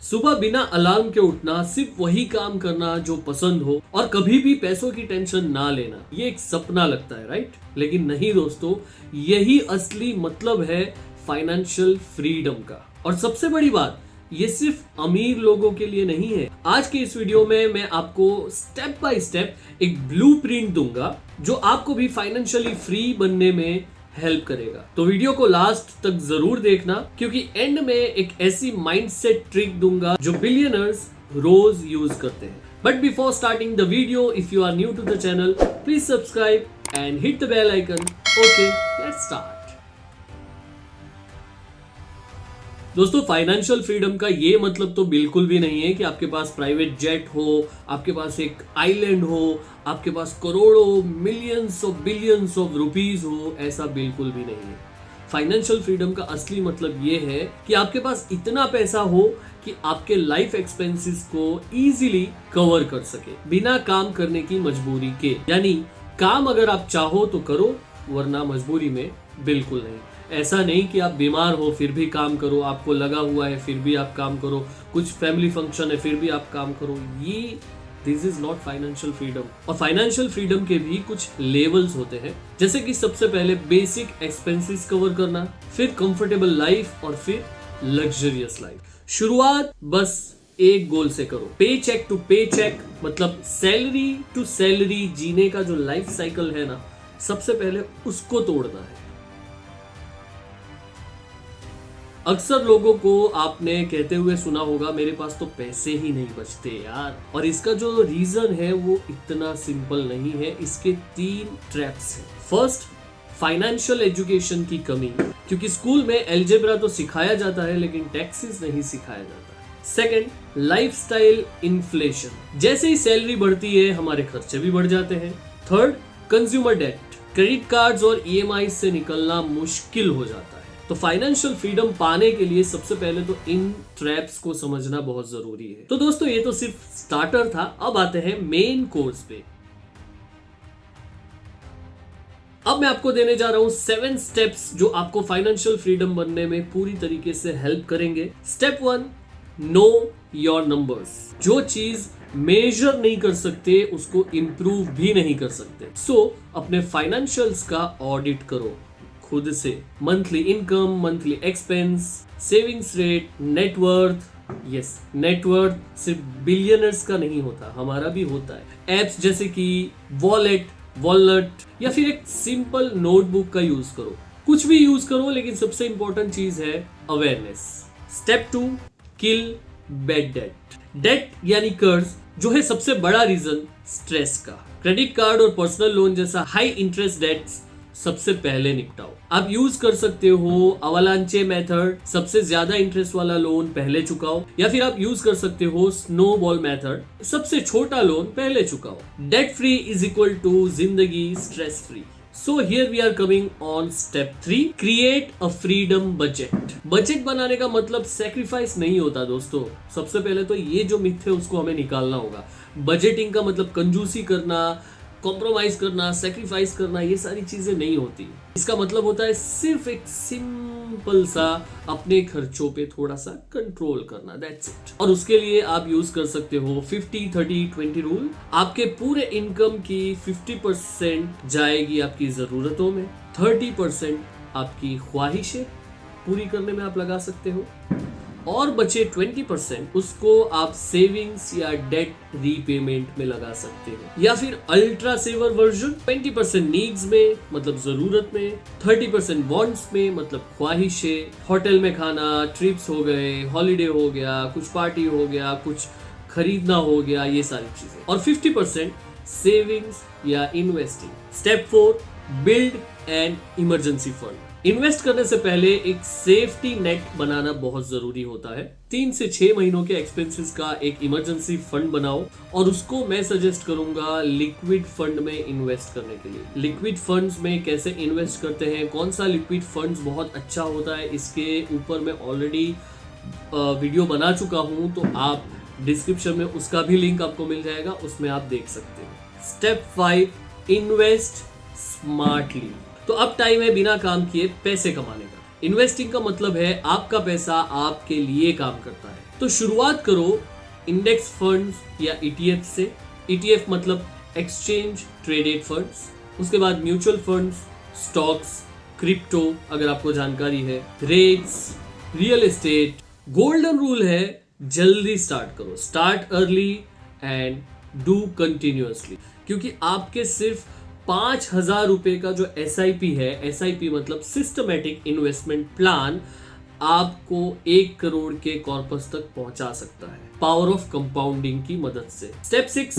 सुबह बिना अलार्म के उठना, सिर्फ वही काम करना जो पसंद हो और कभी भी पैसों की टेंशन ना लेना, ये एक सपना लगता है, राइट? लेकिन नहीं दोस्तों, यही असली मतलब है फाइनेंशियल फ्रीडम का। और सबसे बड़ी बात, ये सिर्फ अमीर लोगों के लिए नहीं है। आज के इस वीडियो में मैं आपको स्टेप बाय स्टेप एक ब्लूप्रिंट दूंगा जो आपको भी फाइनेंशियली फ्री बनने में हेल्प करेगा। तो वीडियो को लास्ट तक जरूर देखना, क्योंकि एंड में एक ऐसी माइंडसेट ट्रिक दूंगा जो बिलियनर्स रोज यूज करते हैं। But before starting the video, if you are new to the channel, please subscribe and hit the bell icon. Okay, let's start. दोस्तों, फाइनेंशियल फ्रीडम का ये मतलब तो बिल्कुल भी नहीं है कि आपके पास प्राइवेट जेट हो, आपके पास एक आइलैंड हो, आपके पास करोड़ों, millions of billions of rupees हो। ऐसा बिल्कुल भी नहीं है। फाइनेंशियल फ्रीडम का असली मतलब ये है कि आपके पास इतना पैसा हो कि आपके लाइफ एक्सपेंसेस को इजीली कवर कर सके बिना काम करने की मजबूरी के। यानी काम अगर आप चाहो तो करो, वरना मजबूरी में बिल्कुल नहीं। ऐसा नहीं कि आप बीमार हो फिर भी काम करो, आपको लगा हुआ है फिर भी आप काम करो, कुछ फैमिली फंक्शन है फिर भी आप काम करो। ये this is not financial freedom. और फाइनेंशियल फ्रीडम के भी कुछ लेवल्स होते हैं, जैसे कि सबसे पहले बेसिक एक्सपेंसेस कवर करना, फिर कंफर्टेबल लाइफ और फिर लग्जरियस लाइफ। शुरुआत बस एक गोल से करो, पे चेक टू पे चेक, मतलब सैलरी टू सैलरी जीने का जो लाइफ साइकिल है ना, सबसे पहले उसको तोड़ना है। अक्सर लोगों को आपने कहते हुए सुना होगा, मेरे पास तो पैसे ही नहीं बचते यार। और इसका जो रीजन है वो इतना सिंपल नहीं है। इसके 3 ट्रैप्स हैं। फर्स्ट, फाइनेंशियल एजुकेशन की कमी, क्योंकि स्कूल में अलजेब्रा तो सिखाया जाता है लेकिन टैक्सेस नहीं सिखाया जाता। सेकंड, लाइफस्टाइल इन्फ्लेशन, जैसे ही सैलरी बढ़ती है हमारे खर्चे भी बढ़ जाते हैं। Third, consumer debt, credit cards और ईएमआई से निकलना मुश्किल हो जाता है। तो फाइनेंशियल फ्रीडम पाने के लिए सबसे पहले तो इन ट्रैप्स को समझना बहुत जरूरी है। तो दोस्तों, ये तो सिर्फ स्टार्टर था, अब आते हैं मेन कोर्स पे। अब मैं आपको देने जा रहा हूं 7 स्टेप्स जो आपको फाइनेंशियल फ्रीडम बनने में पूरी तरीके से हेल्प करेंगे। Step 1, no your numbers. जो चीज मेजर नहीं कर सकते उसको इंप्रूव भी नहीं कर सकते। सो अपने फाइनेंशियल्स का ऑडिट करो खुद से। Monthly income, monthly expense, savings rate, net worth. Yes, net worth सिर्फ बिलियनर्स का नहीं होता, हमारा भी होता है। एप्स जैसे कि वॉलेट या फिर एक सिंपल नोटबुक का यूज करो। कुछ भी यूज करो, लेकिन सबसे इंपॉर्टेंट चीज है अवेयरनेस। स्टेप 2, किल बैड डेट। डेट यानी कर्ज जो है सबसे बड़ा रीजन स्ट्रेस का। क्रेडिट कार्ड और पर्सनल लोन जैसा हाई इंटरेस्ट डेट्स सबसे पहले निपटाओ। आप यूज कर सकते हो अवालांचे मेथड, सबसे ज्यादा इंटरेस्ट वाला लोन पहले चुकाओ, या फिर आप यूज कर सकते हो स्नोबॉल मेथड, सबसे छोटा लोन पहले चुकाओ। Debt free is equal to जिंदगी stress free. So here we are coming on step 3, create a freedom budget. Budget बनाने का मतलब सैक्रिफाइस नहीं होता दोस्तों। सबसे पहले तो ये जो मिथ है उसको हमें निकालना होगा। बजटिंग का मतलब कंजूसी करना, कॉम्प्रोमाइज करना, सैक्रिफाइस करना, ये सारी चीजें नहीं होती। इसका मतलब होता है सिर्फ एक सिंपल सा अपने खर्चों पे थोड़ा सा कंट्रोल करना, दैट्स इट। और उसके लिए आप यूज कर सकते हो 50-30-20 रूल। आपके पूरे इनकम की 50% जाएगी आपकी जरूरतों में, 30% आपकी ख्वाहिशें पूरी करने में आप लगा सकते हो, और बचे 20% उसको आप सेविंग्स या डेट रीपेमेंट में लगा सकते हो, या फिर अल्ट्रा सेवर वर्जन 20% नीड्स में मतलब जरूरत में, 30% वांट्स में मतलब ख्वाहिशें, होटल में खाना, ट्रिप्स हो गए, हॉलीडे हो गया, कुछ पार्टी हो गया, कुछ खरीदना हो गया, ये सारी चीजें, और 50% सेविंग्स या investing. Step 4, build an emergency fund. Invest करने से पहले एक सेफ्टी नेट बनाना बहुत जरूरी होता है। 3 से 6 महीनों के एक्सपेंसेस का एक इमरजेंसी फंड बनाओ, और उसको मैं सजेस्ट करूंगा लिक्विड फंड में इन्वेस्ट करने के लिए। लिक्विड फंड्स में कैसे इन्वेस्ट करते हैं, कौन सा लिक्विड फंड्स बहुत अच्छा होता है, इसके ऊपर मैं ऑलरेडी वीडियो बना चुका हूं, तो आप डिस्क्रिप्शन में उसका भी लिंक आपको मिल जाएगा, उसमें आप देख सकते हो। Step 5, invest smartly. तो अब टाइम है बिना काम किए पैसे कमाने का। इन्वेस्टिंग का मतलब है आपका पैसा आपके लिए काम करता है। तो शुरुआत करो इंडेक्स फंड्स या ETF से। ETF मतलब एक्सचेंज ट्रेडेड फंड्स। उसके बाद म्यूचुअल फंड्स, स्टॉक्स, क्रिप्टो अगर आपको जानकारी है, rates, real estate. Golden rule है जल्दी स्टार्ट करो, start early and do continuously, क्योंकि आपके सिर्फ 5,000 रुपए का जो SIP है, SIP मतलब सिस्टमैटिक इन्वेस्टमेंट प्लान, आपको 1 करोड़ के कॉर्पस तक पहुंचा सकता है पावर ऑफ कंपाउंडिंग की मदद से। Step 6,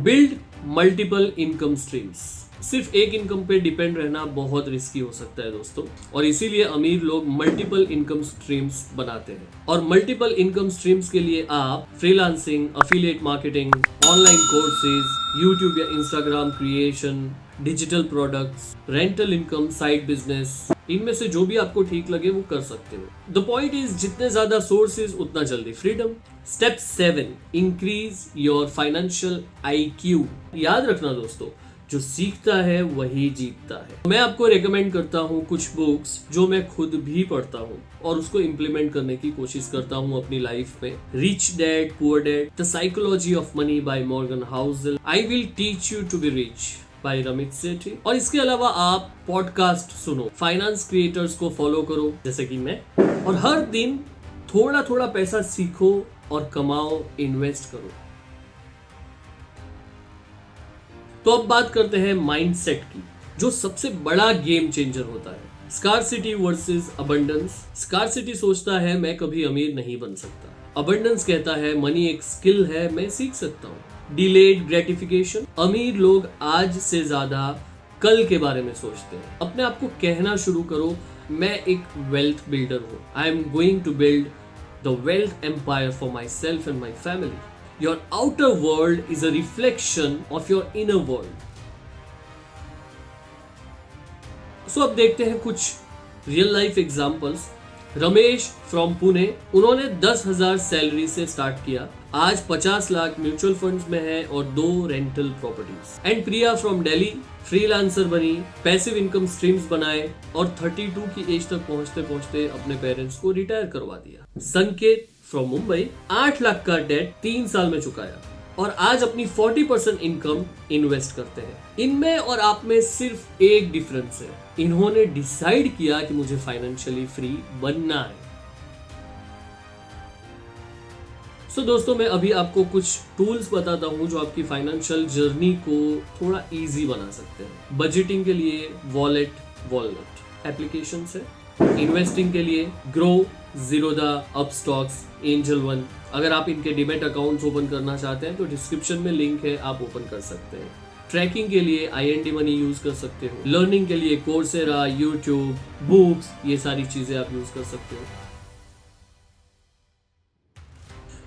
build multiple income streams. सिर्फ एक इनकम पे डिपेंड रहना बहुत रिस्की हो सकता है दोस्तों, और इसीलिए अमीर लोग मल्टीपल इनकम स्ट्रीम्स बनाते हैं। और मल्टीपल इनकम स्ट्रीम्स के लिए आप freelancing, affiliate marketing, online courses, YouTube या Instagram creation, digital products, rental income, side business, इनमें से जो भी आपको ठीक लगे वो कर सकते हो। द पॉइंट इज जितने ज्यादा सोर्सेज उतना जल्दी freedom. Step 7, increase your financial IQ। याद रखना दोस्तों, जो सीखता है वही जीतता है। मैं आपको रेकमेंड करता हूँ कुछ बुक्स जो मैं खुद भी पढ़ता हूँ और उसको इम्प्लीमेंट करने की कोशिश करता हूँ अपनी लाइफ में। Rich dad poor dad, the psychology of money by Morgan Housel, I will teach you to be rich by Ramit Sethi. और इसके अलावा आप पॉडकास्ट सुनो, फाइनेंस क्रिएटर्स को फॉलो करो जैसे कि मैं, और हर दिन थोड़ा थोड़ा पैसा सीखो और कमाओ, इन्वेस्ट करो। तो अब बात करते हैं माइंडसेट की, जो सबसे बड़ा गेम चेंजर होता है। Scarcity versus abundance. स्कार्सिटी सोचता है मैं कभी अमीर नहीं बन सकता, अबंडेंस कहता है मनी एक स्किल है, मैं सीख सकता हूँ। Delayed gratification. अमीर लोग आज से ज्यादा कल के बारे में सोचते हैं। अपने आप को कहना शुरू करो, मैं एक वेल्थ बिल्डर हूँ, I am going to build the wealth empire for myself and my family. Your outer world is a reflection of your inner world. So अब देखते हैं कुछ real life examples. Ramesh from Pune, उन्होंने 10,000 salary से start किया, आज 50 lakh mutual funds में है और 2 rental properties. And Priya from Delhi, freelancer बनी, पैसिव इनकम स्ट्रीम्स बनाए और 32 की एज तक पहुंचते पहुंचते अपने पेरेंट्स को रिटायर करवा दिया। संकेत फ्रॉम मुंबई, 8 लाख का डेट 3 साल में चुकाया और आज अपनी 40% इनकम इन्वेस्ट करते हैं। इनमें और आप में सिर्फ एक डिफरेंस है, इन्होंने डिसाइड किया कि मुझे फाइनेंशियली फ्री बनना है। सो दोस्तों, मैं अभी आपको कुछ टूल्स बताता हूं जो आपकी फाइनेंशियल जर्नी को थोड़ा इजी बना सकते हैं। बजटिंग के लिए वॉलनट एप्लीकेशन है, इन्वेस्टिंग के लिए grow, Zerodha, Upstox, angel one. अगर आप इनके डीमैट अकाउंट्स ओपन करना चाहते हैं तो डिस्क्रिप्शन में लिंक है, आप ओपन कर सकते हैं। ट्रैकिंग के लिए IND मनी यूज कर सकते हो। लर्निंग के लिए कोर्सेरा, यूट्यूब, बुक्स, ये सारी चीजें आप यूज कर सकते हो।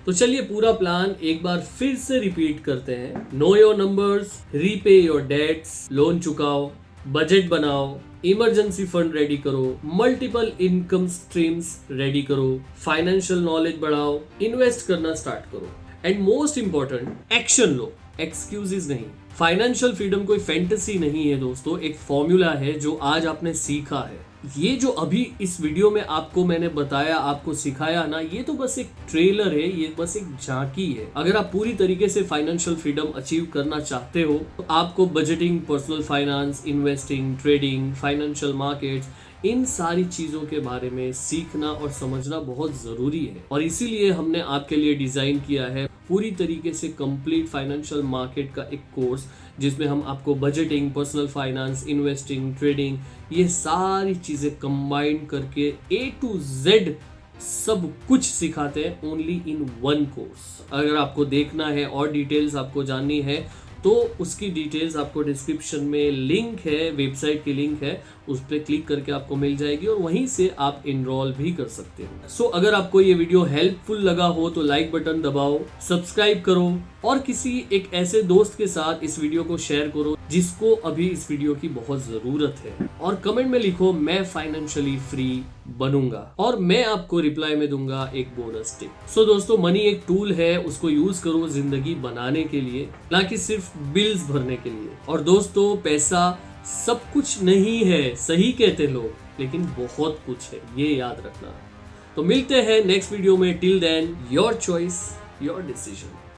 तो चलिए पूरा प्लान एक बार फिर से रिपीट करते हैं। Know your numbers, repay your debts, loan चुकाओ, बजट बनाओ, इमरजेंसी फंड रेडी करो, मल्टीपल इनकम स्ट्रीम्स रेडी करो, फाइनेंशियल नॉलेज बढ़ाओ, इन्वेस्ट करना स्टार्ट करो, एंड मोस्ट इंपॉर्टेंट एक्शन लो, एक्सक्यूजेस नहीं। फाइनेंशियल फ्रीडम कोई फैंटेसी नहीं है दोस्तों, एक फॉर्मूला है जो आज आपने सीखा है। ये जो अभी इस वीडियो में आपको मैंने बताया, आपको सिखाया ना, ये तो बस एक ट्रेलर है, ये बस एक झांकी है। अगर आप पूरी तरीके से फाइनेंशियल फ्रीडम अचीव करना चाहते हो तो आपको budgeting, personal finance, investing, trading, financial markets, इन सारी चीजों के बारे में सीखना और समझना बहुत जरूरी है। और इसीलिए हमने आपके लिए डिजाइन किया है पूरी तरीके से कंप्लीट फाइनेंशियल मार्केट का एक कोर्स, जिसमें हम आपको budgeting, personal finance, investing, trading, ये सारी चीजें कंबाइन करके A to Z सब कुछ सिखाते हैं ओनली इन वन कोर्स। अगर आपको देखना है और डिटेल्स आपको जाननी है तो उसकी डिटेल्स आपको डिस्क्रिप्शन में लिंक है, वेबसाइट की लिंक है, उस पर क्लिक करके आपको मिल जाएगी और वहीं से आप इनरोल भी कर सकते हो। सो अगर आपको ये वीडियो हेल्पफुल लगा हो तो लाइक बटन दबाओ, सब्सक्राइब करो और किसी एक ऐसे दोस्त के साथ इस वीडियो को शेयर करो जिसको अभी इस वीडियो की बहुत जरूरत है, और कमेंट में लिखो मैं फाइनेंशियली फ्री बनूंगा और मैं आपको रिप्लाई में दूंगा एक बोनस टिप। सो दोस्तों, मनी एक टूल है, उसको यूज करो जिंदगी बनाने के लिए, ना कि सिर्फ बिल्स भरने के लिए। और दोस्तों, पैसा सब कुछ नहीं है, सही कहते लोग, लेकिन बहुत कुछ है, ये याद रखना। तो मिलते हैं नेक्स्ट वीडियो में। Till then your choice your decision.